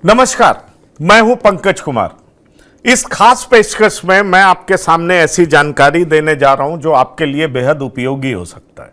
नमस्कार, मैं हूं पंकज कुमार। इस खास पेशकश में मैं आपके सामने ऐसी जानकारी देने जा रहा हूं जो आपके लिए बेहद उपयोगी हो सकता है।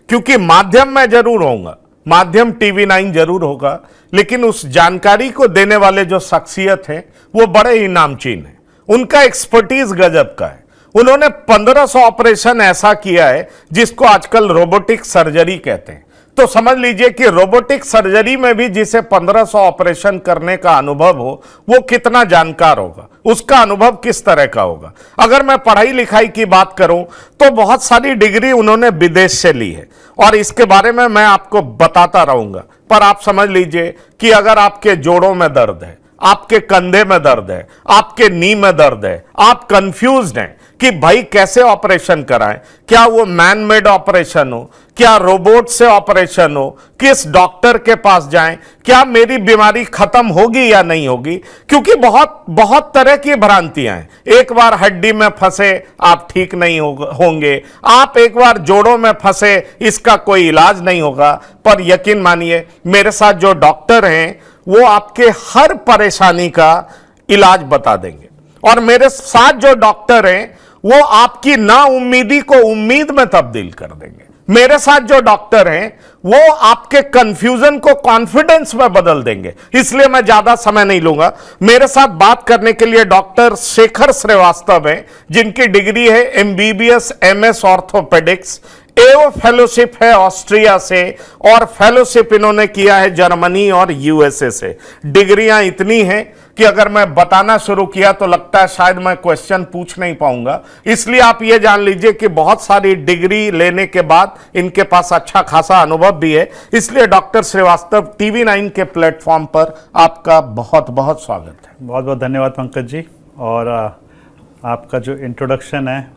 क्योंकि माध्यम मैं जरूर होऊंगा, माध्यम टीवी9 जरूर होगा, लेकिन उस जानकारी को देने वाले जो शख्सियत हैं वो बड़े ही नामचीन हैं। उनका एक्सपर्टीज गजब का है। उन्होंने 1500 ऑपरेशन ऐसा किया है जिसको आजकल रोबोटिक सर्जरी कहते हैं। तो समझ लीजिए कि रोबोटिक सर्जरी में भी जिसे 1500 ऑपरेशन करने का अनुभव हो वो कितना जानकार होगा, उसका अनुभव किस तरह का होगा। अगर मैं पढ़ाई लिखाई की बात करूं तो बहुत सारी डिग्री उन्होंने विदेश से ली है और इसके बारे में मैं आपको बताता रहूंगा। पर आप समझ लीजिए कि अगर आपके जोड़ों में दर्द है, आपके कंधे में दर्द है, आपके नी में दर्द है, आप कंफ्यूज्ड हैं कि भाई कैसे ऑपरेशन कराएं, क्या वो मैन मेड ऑपरेशन हो, क्या रोबोट से ऑपरेशन हो, किस डॉक्टर के पास जाएं, क्या मेरी बीमारी खत्म होगी या नहीं होगी, क्योंकि बहुत तरह की भ्रांतियां हैं। एक बार हड्डी में फंसे आप ठीक नहीं होंगे, आप एक बार जोड़ों में फंसे इसका कोई इलाज नहीं होगा। पर यकीन मानिए मेरे साथ जो डॉक्टर हैं वो आपके हर परेशानी का इलाज बता देंगे। और मेरे साथ जो डॉक्टर हैं वो आपकी नाउम्मीदी को उम्मीद में तब्दील कर देंगे। मेरे साथ जो डॉक्टर हैं वो आपके कंफ्यूजन को कॉन्फिडेंस में बदल देंगे। इसलिए मैं ज्यादा समय नहीं लूंगा। मेरे साथ बात करने के लिए डॉक्टर शेखर श्रीवास्तव हैं, जिनकी डिग्री है MBBS MS ऑर्थोपेडिक्स, एओ फेलोशिप है ऑस्ट्रिया से, और फेलोशिप इन्होंने किया है जर्मनी और USA से। डिग्रियां इतनी हैं कि अगर मैं बताना शुरू किया तो लगता है शायद मैं क्वेश्चन पूछ नहीं पाऊंगा। इसलिए आप ये जान लीजिए कि बहुत सारी डिग्री लेने के बाद इनके पास अच्छा खासा अनुभव भी है। इसलिए डॉक्टर श्रीवास्तव, TV9 के प्लेटफॉर्म पर आपका बहुत बहुत स्वागत है। बहुत बहुत धन्यवाद पंकज जी। और आपका जो इंट्रोडक्शन है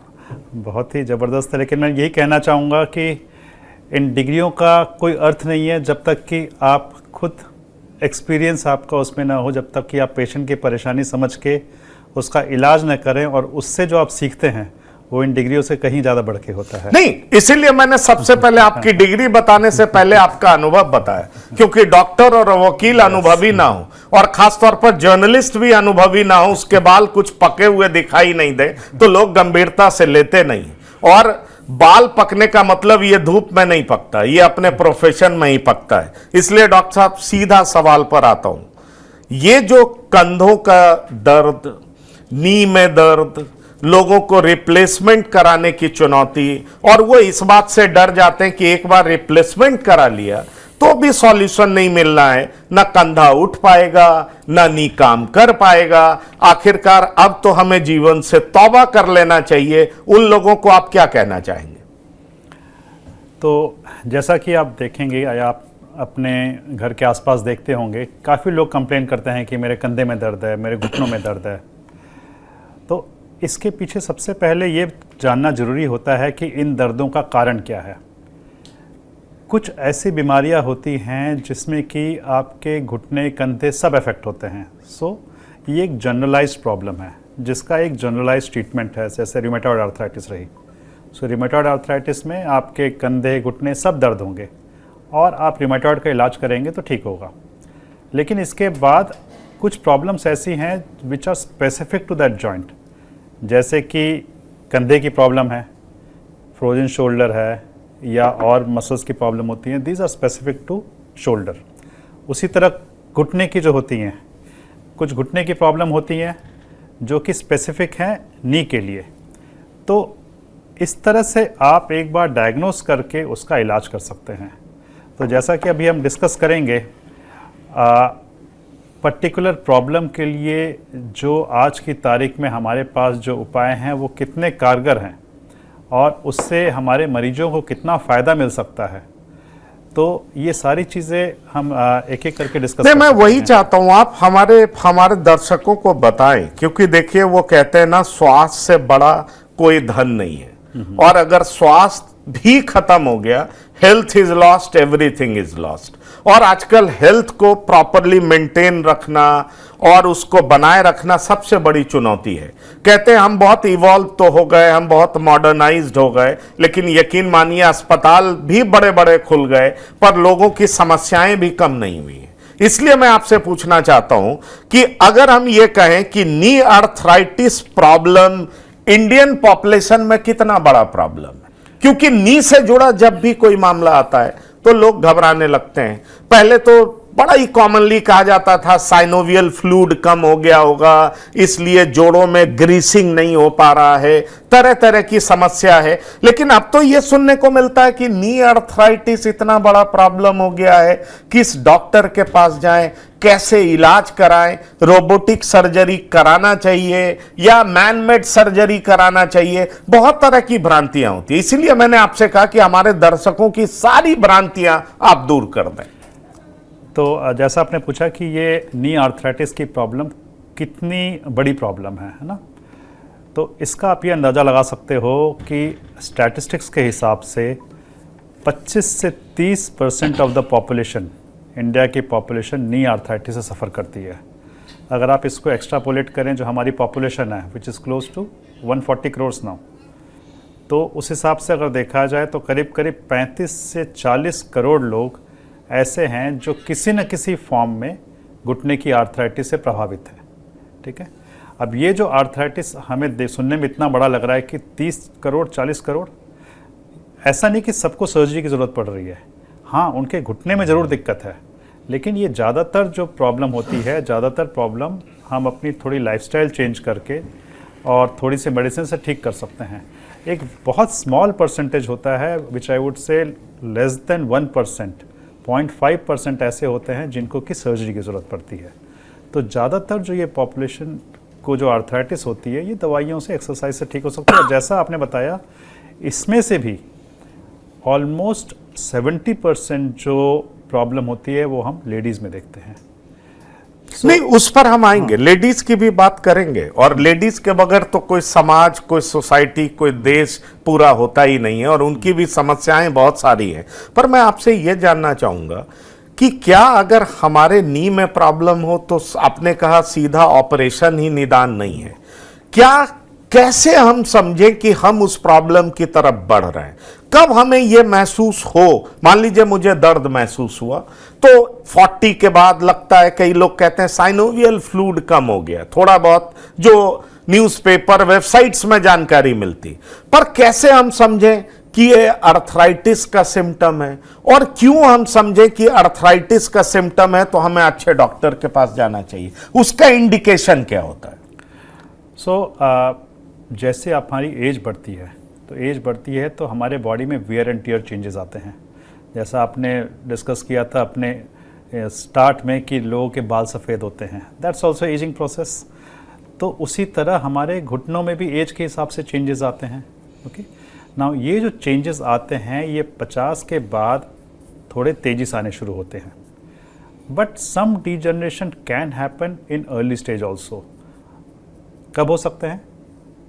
बहुत ही ज़बरदस्त है, लेकिन मैं यही कहना चाहूँगा कि इन डिग्रियों का कोई अर्थ नहीं है जब तक कि आप खुद एक्सपीरियंस आपका उसमें ना हो, जब तक कि आप पेशेंट की परेशानी समझ के उसका इलाज न करें, और उससे जो आप सीखते हैं वो इन डिग्रियों से कहीं ज़्यादा बढ़ के होता है। नहीं, इसीलिए मैंने सबसे पहले आपकी डिग्री बताने से पहले आपका अनुभव बताया, क्योंकि डॉक्टर और वकील अनुभवी ना हो और खासतौर पर जर्नलिस्ट भी अनुभवी ना हो, उसके बाल कुछ पके हुए दिखाई नहीं दे तो लोग गंभीरता से लेते नहीं। और बाल पकने का मतलब ये धूप में नहीं पकता, ये अपने प्रोफेशन में ही पकता है। इसलिए डॉक्टर साहब सीधा सवाल पर आता हूं। ये जो कंधों का दर्द, नी में दर्द, लोगों को रिप्लेसमेंट कराने की चुनौती, और वो इस बात से डर जाते हैं कि एक बार रिप्लेसमेंट करा लिया तो भी सॉल्यूशन नहीं मिलना है, ना कंधा उठ पाएगा, ना नी काम कर पाएगा, आखिरकार अब तो हमें जीवन से तौबा कर लेना चाहिए। उन लोगों को आप क्या कहना चाहेंगे? तो जैसा कि आप देखेंगे या आप अपने घर के आसपास देखते होंगे, काफ़ी लोग कंप्लेन करते हैं कि मेरे कंधे में दर्द है, मेरे घुटनों में दर्द है। तो इसके पीछे सबसे पहले ये जानना ज़रूरी होता है कि इन दर्दों का कारण क्या है। कुछ ऐसी बीमारियां होती हैं जिसमें कि आपके घुटने, कंधे सब इफ़ेक्ट होते हैं। ये एक जनरलाइज्ड प्रॉब्लम है जिसका एक जनरलाइज्ड ट्रीटमेंट है, जैसे रूमेटॉइड आर्थराइटिस रही। रूमेटॉइड आर्थराइटिस में आपके कंधे, घुटने सब दर्द होंगे और आप रूमेटॉइड का इलाज करेंगे तो ठीक होगा। लेकिन इसके बाद कुछ प्रॉब्लम्स ऐसी हैं which are specific to that joint, जैसे कि कंधे की प्रॉब्लम है, फ्रोजन शोल्डर है, या और मसल्स की प्रॉब्लम होती हैं। These are specific to shoulder. उसी तरह घुटने की जो होती हैं, कुछ घुटने की प्रॉब्लम होती हैं जो कि स्पेसिफिक हैं नी के लिए। तो इस तरह से आप एक बार डायग्नोस करके उसका इलाज कर सकते हैं। तो जैसा कि अभी हम डिस्कस करेंगे, पर्टिकुलर प्रॉब्लम के लिए जो आज की तारीख में हमारे पास जो उपाय हैं वो कितने कारगर हैं और उससे हमारे मरीजों को कितना फ़ायदा मिल सकता है। तो ये सारी चीज़ें हम एक एक करके डिस्कस नहीं, मैं वही चाहता हूँ आप हमारे दर्शकों को बताएं, क्योंकि देखिए वो कहते हैं ना, स्वास्थ्य से बड़ा कोई धन नहीं है। और अगर स्वास्थ्य भी खत्म हो गया, health is lost, everything is lost. और आजकल हेल्थ को प्रॉपरली मेंटेन रखना और उसको बनाए रखना सबसे बड़ी चुनौती है। कहते हैं हम बहुत इवॉल्व तो हो गए, हम बहुत मॉडर्नाइज्ड हो गए, लेकिन यकीन मानिए अस्पताल भी बड़े बड़े खुल गए पर लोगों की समस्याएं भी कम नहीं हुई हैं। इसलिए मैं आपसे पूछना चाहता हूं कि अगर हम ये कहें कि नी आर्थराइटिस प्रॉब्लम इंडियन पॉपुलेशन में कितना बड़ा प्रॉब्लम है, क्योंकि नी से जुड़ा जब भी कोई मामला आता है तो लोग घबराने लगते हैं। पहले तो बड़ा ही कॉमनली कहा जाता था साइनोवियल फ्लूइड कम हो गया होगा, इसलिए जोड़ों में ग्रीसिंग नहीं हो पा रहा है, तरह तरह की समस्या है। लेकिन अब तो यह सुनने को मिलता है कि नी आर्थराइटिस इतना बड़ा प्रॉब्लम हो गया है, किस डॉक्टर के पास जाएं, कैसे इलाज कराएं, रोबोटिक सर्जरी कराना चाहिए या मैन मेड सर्जरी कराना चाहिए, बहुत तरह की भ्रांतियां होती है। इसीलिए मैंने आपसे कहा कि हमारे दर्शकों की सारी भ्रांतियां आप दूर कर दें। तो जैसा आपने पूछा कि ये नी आर्थराइटिस की प्रॉब्लम कितनी बड़ी प्रॉब्लम है ना, तो इसका आप ये अंदाज़ा लगा सकते हो कि स्टैटिस्टिक्स के हिसाब से 25 से 30% ऑफ द पॉपुलेशन, इंडिया की पॉपुलेशन नी आर्थराइटिस से सफ़र करती है। अगर आप इसको एक्स्ट्रापोलेट करें जो हमारी पॉपुलेशन है which is close to 140 crore now, तो उस हिसाब से अगर देखा जाए तो करीब करीब 35 से 40 करोड़ लोग ऐसे हैं जो किसी न किसी फॉर्म में घुटने की आर्थराइटिस से प्रभावित है। ठीक है, अब ये जो आर्थराइटिस हमें सुनने में इतना बड़ा लग रहा है कि 30 करोड़ 40 करोड़, ऐसा नहीं कि सबको सर्जरी की ज़रूरत पड़ रही है। हाँ, उनके घुटने में ज़रूर दिक्कत है, लेकिन ये ज़्यादातर जो प्रॉब्लम होती है, ज़्यादातर प्रॉब्लम हम अपनी थोड़ी लाइफस्टाइल चेंज करके और थोड़ी सी मेडिसिन से ठीक कर सकते हैं। एक बहुत स्मॉल परसेंटेज होता है which I would say less than 1%, 0.5% ऐसे होते हैं जिनको कि सर्जरी की ज़रूरत पड़ती है। तो ज़्यादातर जो ये पॉपुलेशन को जो आर्थराइटिस होती है ये दवाइयों से, एक्सरसाइज से ठीक हो सकती है। और जैसा आपने बताया, इसमें से भी ऑलमोस्ट 70% जो प्रॉब्लम होती है वो हम लेडीज़ में देखते हैं। नहीं, उस पर हम आएंगे, लेडीज की भी बात करेंगे। और लेडीज के बगैर तो कोई समाज, कोई सोसाइटी, कोई देश पूरा होता ही नहीं है, और उनकी भी समस्याएं बहुत सारी हैं। पर मैं आपसे यह जानना चाहूंगा कि क्या अगर हमारे नी में प्रॉब्लम हो तो आपने कहा सीधा ऑपरेशन ही निदान नहीं है, क्या कैसे हम समझें कि हम उस प्रॉब्लम की तरफ बढ़ रहे हैं? कब हमें यह महसूस हो? मान लीजिए मुझे दर्द महसूस हुआ तो 40 के बाद लगता है, कई लोग कहते हैं साइनोवियल फ्लूइड कम हो गया, थोड़ा बहुत जो न्यूज़पेपर, वेबसाइट्स में जानकारी मिलती। पर कैसे हम समझें कि ये अर्थराइटिस का सिम्टम है, और क्यों हम समझें कि अर्थराइटिस का सिम्टम है तो हमें अच्छे डॉक्टर के पास जाना चाहिए? उसका इंडिकेशन क्या होता है? जैसे हमारी एज बढ़ती है तो एज बढ़ती है तो हमारे बॉडी में वियर एंड टियर चेंजेस आते हैं। जैसा आपने डिस्कस किया था अपने स्टार्ट में कि लोगों के बाल सफ़ेद होते हैं, दैट्स ऑल्सो एजिंग प्रोसेस। तो उसी तरह हमारे घुटनों में भी एज के हिसाब से चेंजेस आते हैं। ओके, नाउ ये जो चेंजेस आते हैं ये 50 के बाद थोड़े तेज़ी से आने शुरू होते हैं, but some degeneration can happen in early stage also. कब हो सकते हैं?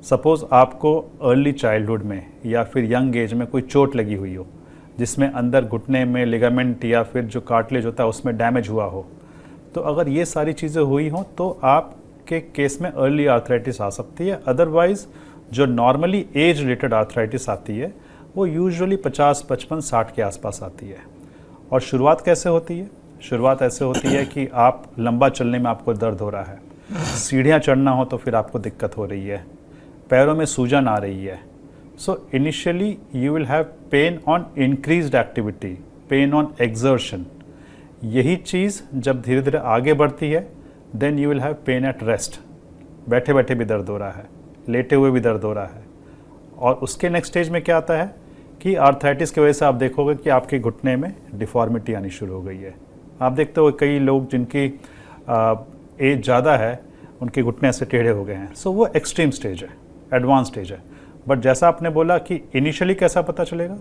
सपोज़ आपको अर्ली चाइल्डहुड में या फिर यंग एज में कोई चोट लगी हुई हो जिसमें अंदर घुटने में लिगामेंट या फिर जो कार्टिलेज होता है उसमें डैमेज हुआ हो, तो अगर ये सारी चीज़ें हुई हों तो आपके केस में अर्ली आर्थराइटिस आ सकती है। अदरवाइज़ जो नॉर्मली एज रिलेटेड आर्थराइटिस आती है वो यूजुअली 50, 55, 60 के आसपास आती है। और शुरुआत कैसे होती है? शुरुआत ऐसे होती है कि आप लंबा चलने में आपको दर्द हो रहा है, सीढ़ियाँ चढ़ना हो तो फिर आपको दिक्कत हो रही है, पैरों में सूजन आ रही है। So initially you will have pain on increased activity, pain on exertion. यही चीज़ जब धीरे धीरे आगे बढ़ती है then you will have pain at rest, बैठे बैठे भी दर्द हो रहा है, लेटे हुए भी दर्द हो रहा है। और उसके नेक्स्ट स्टेज में क्या आता है कि आर्थराइटिस की वजह से आप देखोगे कि आपके घुटने में डिफॉर्मिटी आनी शुरू हो गई है। आप देखते हो कई लोग जिनकी एज ज़्यादा है उनके घुटने ऐसे टेढ़े हो गए हैं। सो वो एक्सट्रीम स्टेज है, एडवांस स्टेज है। बट जैसा आपने बोला कि इनिशियली कैसा पता चलेगा?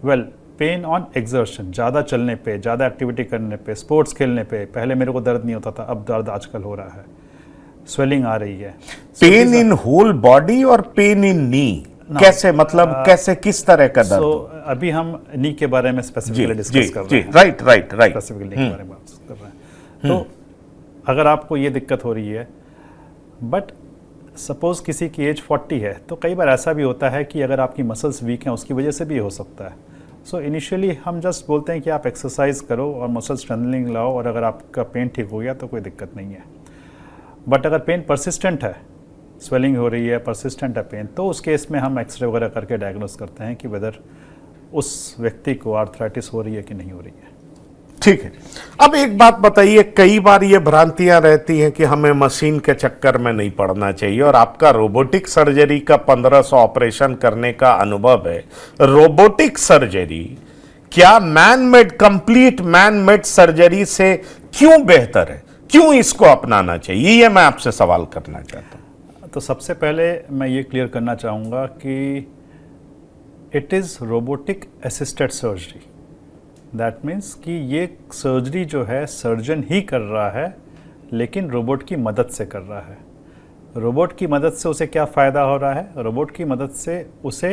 वेल, पेन ऑन एक्सर्शन, ज़्यादा चलने पे, ज़्यादा एक्टिविटी करने पे, स्पोर्ट्स खेलने पे। पहले मेरे को दर्द नहीं होता था, अब दर्द आजकल हो रहा है, स्वेलिंग आ रही है। पेन इन होल बॉडी और पेन इन नी, कैसे, मतलब कैसे, किस तरह का दर्द? अभी हम नी के बारे में स्पेसिफिकली डिस्कस कर रहे हैं। राइट, स्पेसिफिकली के बारे में बात कर रहे हैं। तो अगर आपको ये दिक्कत हो रही है, बट सपोज़ किसी की एज 40 है, तो कई बार ऐसा भी होता है कि अगर आपकी मसल्स वीक हैं उसकी वजह से भी हो सकता है। सो इनिशियली हम जस्ट बोलते हैं कि आप एक्सरसाइज करो और मसल स्ट्रेंथनिंग लाओ, और अगर आपका पेन ठीक हो गया तो कोई दिक्कत नहीं है। बट अगर पेन परसिस्टेंट है, स्वेलिंग हो रही है, परसिस्टेंट है पेन, तो उस केस में हम एक्सरे वगैरह करके डायग्नोस करते हैं कि वेदर उस व्यक्ति को आर्थराइटिस हो रही है कि नहीं हो रही है। ठीक है। अब एक बात बताइए, कई बार ये भ्रांतियां रहती हैं कि हमें मशीन के चक्कर में नहीं पड़ना चाहिए, और आपका रोबोटिक सर्जरी का 1500 ऑपरेशन करने का अनुभव है। रोबोटिक सर्जरी क्या man made, complete man made surgery से क्यों बेहतर है? क्यों इसको अपनाना चाहिए? ये मैं आपसे सवाल करना चाहता हूं। तो सबसे पहले मैं ये क्लियर करना चाहूँगा कि it is robotic assisted surgery. That means कि ये सर्जरी जो है सर्जन ही कर रहा है, लेकिन रोबोट की मदद से कर रहा है। रोबोट की मदद से उसे क्या फ़ायदा हो रहा है? रोबोट की मदद से उसे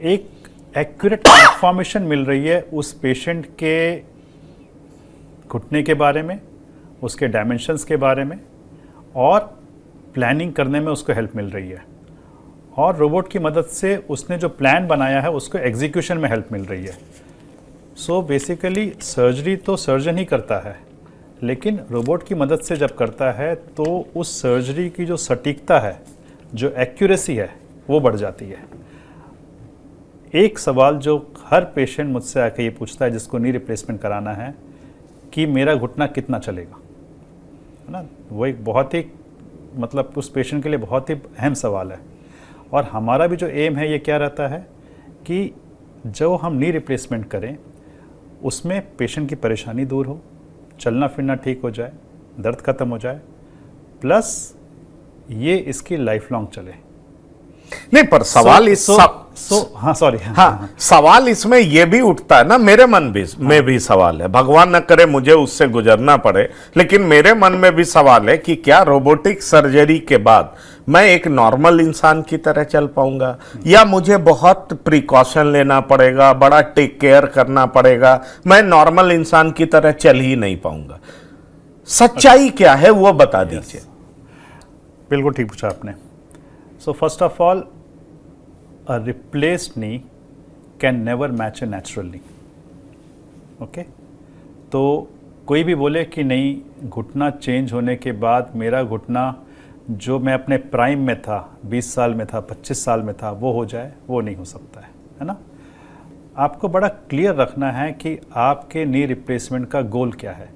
एक एक्यूरेट इंफॉर्मेशन मिल रही है उस पेशेंट के घुटने के बारे में, उसके डायमेंशंस के बारे में, और प्लानिंग करने में उसको हेल्प मिल रही है। और रोबोट की मदद से उसने जो प्लान बनाया है उसको एग्जीक्यूशन में हेल्प मिल रही है। सो बेसिकली सर्जरी तो सर्जन ही करता है, लेकिन रोबोट की मदद से जब करता है तो उस सर्जरी की जो सटीकता है, जो एक्यूरेसी है, वो बढ़ जाती है। एक सवाल जो हर पेशेंट मुझसे आके ये पूछता है जिसको नी रिप्लेसमेंट कराना है, कि मेरा घुटना कितना चलेगा, है ना? वो एक बहुत ही मतलब उस पेशेंट के लिए बहुत ही अहम सवाल है। और हमारा भी जो एम है ये क्या रहता है कि जो हम नी रिप्लेसमेंट करें उसमें पेशेंट की परेशानी दूर हो, चलना फिरना ठीक हो जाए, दर्द ख़त्म हो जाए, प्लस ये इसकी लाइफ लॉन्ग चले। नहीं, पर सवाल सवाल इसमें यह भी उठता है ना, मेरे मन में भी सवाल है, भगवान न करे मुझे उससे गुजरना पड़े, लेकिन मेरे मन में भी सवाल है कि क्या रोबोटिक सर्जरी के बाद मैं एक नॉर्मल इंसान की तरह चल पाऊंगा, या मुझे बहुत प्रिकॉशन लेना पड़ेगा, बड़ा टेक केयर करना पड़ेगा, मैं नॉर्मल इंसान की तरह चल ही नहीं पाऊंगा? सच्चाई क्या है वो बता दीजिए। बिल्कुल ठीक पूछा आपने। So first of all, a replaced knee can never match a natural knee. Okay? तो कोई भी बोले कि नहीं घुटना चेंज होने के बाद मेरा घुटना जो मैं अपने प्राइम में था, 20 साल में था, 25 साल में था, वो हो जाए, वो नहीं हो सकता है ना? आपको बड़ा क्लियर रखना है कि आपके नी रिप्लेसमेंट का गोल क्या है।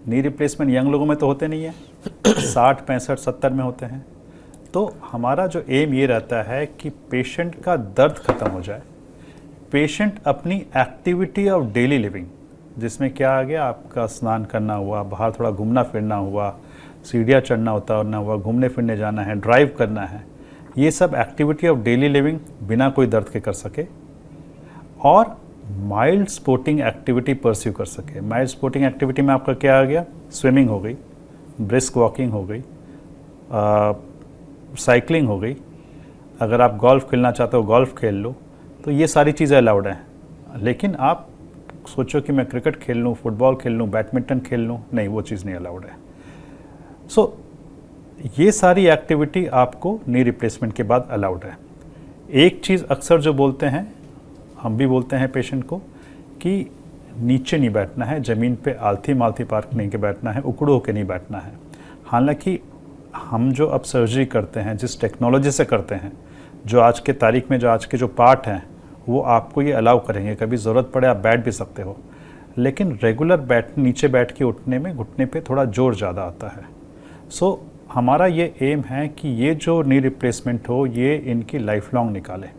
नी रिप्लेसमेंट यंग लोगों में तो होते नहीं है, 60, 65, 70 में होते हैं। तो हमारा जो एम ये रहता है कि पेशेंट का दर्द ख़त्म हो जाए, पेशेंट अपनी एक्टिविटी ऑफ डेली लिविंग, जिसमें क्या आ गया, आपका स्नान करना हुआ, बाहर थोड़ा घूमना फिरना हुआ, सीढ़ियाँ चढ़ना उतरना हुआ, घूमने फिरने जाना है, ड्राइव करना है, ये सब एक्टिविटी ऑफ डेली लिविंग बिना कोई दर्द के कर सके, और माइल्ड स्पोर्टिंग एक्टिविटी परस्यू कर सके। माइल्ड स्पोर्टिंग एक्टिविटी में आपका क्या आ गया? स्विमिंग हो गई, ब्रिस्क वॉकिंग हो गई, साइकिलिंग हो गई, अगर आप गोल्फ खेलना चाहते हो गोल्फ खेल लो, तो ये सारी चीज़ें अलाउड हैं। लेकिन आप सोचो कि मैं क्रिकेट खेल लूँ, फुटबॉल खेल लूँ, बैडमिंटन खेल लूँ, नहीं, वो चीज़ नहीं अलाउड है। सो ये सारी एक्टिविटी आपको नी रिप्लेसमेंट के बाद अलाउड है। एक चीज़ अक्सर जो बोलते हैं, हम भी बोलते हैं पेशेंट को, कि नीचे नहीं बैठना है, ज़मीन पे आलथी मालथी पार्क नहीं के बैठना है, उकड़ो होके नहीं बैठना है। हालांकि हम जो अब सर्जरी करते हैं, जिस टेक्नोलॉजी से करते हैं, जो आज के तारीख में जो आज के जो पार्ट हैं, वो आपको ये अलाउ करेंगे। कभी ज़रूरत पड़े आप बैठ भी सकते हो, लेकिन रेगुलर नीचे बैठ के उठने में घुटने पे थोड़ा जोर ज़्यादा आता है। सो हमारा ये एम है कि ये जो नी रिप्लेसमेंट हो, ये इनकी लाइफ लॉन्ग निकाले।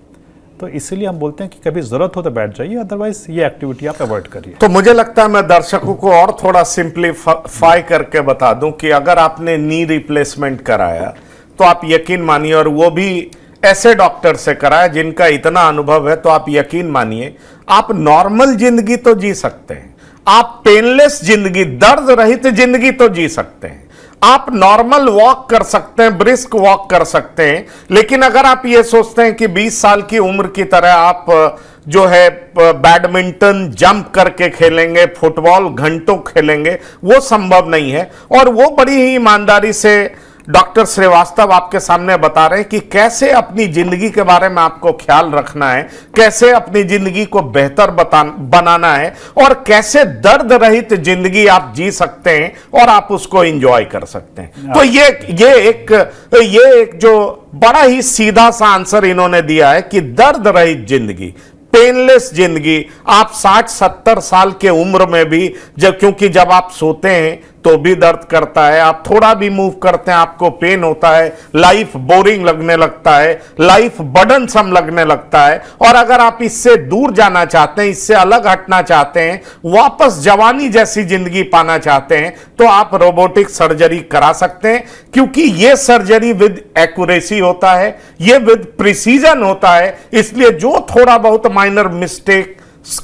तो इसीलिए हम बोलते हैं कि कभी ज़रूरत हो तो बैठ जाइए, अदरवाइज ये एक्टिविटी आप अवॉइड करिए। तो मुझे लगता है मैं दर्शकों को और थोड़ा सिंप्लीफाई करके बता दूं कि अगर आपने नी रिप्लेसमेंट कराया तो आप यकीन मानिए, और वो भी ऐसे डॉक्टर से कराया जिनका इतना अनुभव है, तो आप यकीन मानिए आप नॉर्मल जिंदगी तो जी सकते हैं, आप पेनलेस जिंदगी, दर्द रहित जिंदगी तो जी सकते हैं, आप नॉर्मल वॉक कर सकते हैं, ब्रिस्क वॉक कर सकते हैं। लेकिन अगर आप ये सोचते हैं कि 20 साल की उम्र की तरह आप जो है बैडमिंटन जंप करके खेलेंगे, फुटबॉल घंटों खेलेंगे, वो संभव नहीं है। और वो बड़ी ही ईमानदारी से डॉक्टर श्रीवास्तव आपके सामने बता रहे हैं कि कैसे अपनी जिंदगी के बारे में आपको ख्याल रखना है, कैसे अपनी जिंदगी को बेहतर बनाना है और कैसे दर्द रहित जिंदगी आप जी सकते हैं और आप उसको एंजॉय कर सकते हैं। तो ये एक जो बड़ा ही सीधा सा आंसर इन्होंने दिया है कि दर्द रहित जिंदगी, पेनलेस जिंदगी आप 60-70 साल के उम्र में भी, क्योंकि जब आप सोते हैं तो भी दर्द करता है, आप थोड़ा भी मूव करते हैं आपको पेन होता है, लाइफ बोरिंग लगने लगता है, लाइफ बर्डनसम लगने लगता है। और अगर आप इससे दूर जाना चाहते हैं, इससे अलग हटना चाहते हैं, वापस जवानी जैसी जिंदगी पाना चाहते हैं, तो आप रोबोटिक सर्जरी करा सकते हैं, क्योंकि यह सर्जरी विद एक्यूरेसी होता है, यह विद प्रिसीजन होता है। इसलिए जो थोड़ा बहुत माइनर मिस्टेक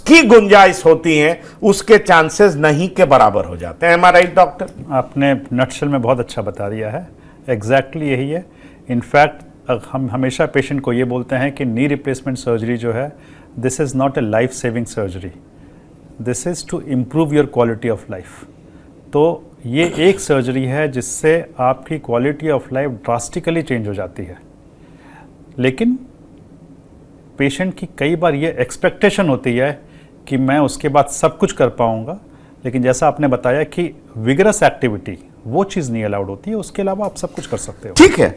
की गुंजाइश होती है उसके चांसेस नहीं के बराबर हो जाते हैं। Am right doctor? आपने नटशेल में बहुत अच्छा बता दिया है, एग्जैक्टली यही है। इनफैक्ट हम हमेशा पेशेंट को ये बोलते हैं कि नी रिप्लेसमेंट सर्जरी जो है, this is not a life saving surgery, this is to improve your quality of life. तो ये एक सर्जरी है जिससे आपकी quality of life drastically change हो जाती है। लेकिन पेशेंट की कई बार ये एक्सपेक्टेशन होती है कि मैं उसके बाद सब कुछ कर पाऊंगा, लेकिन जैसा आपने बताया कि विगरस एक्टिविटी वो चीज़ नहीं अलाउड होती है, उसके अलावा आप सब कुछ कर सकते हो। ठीक है,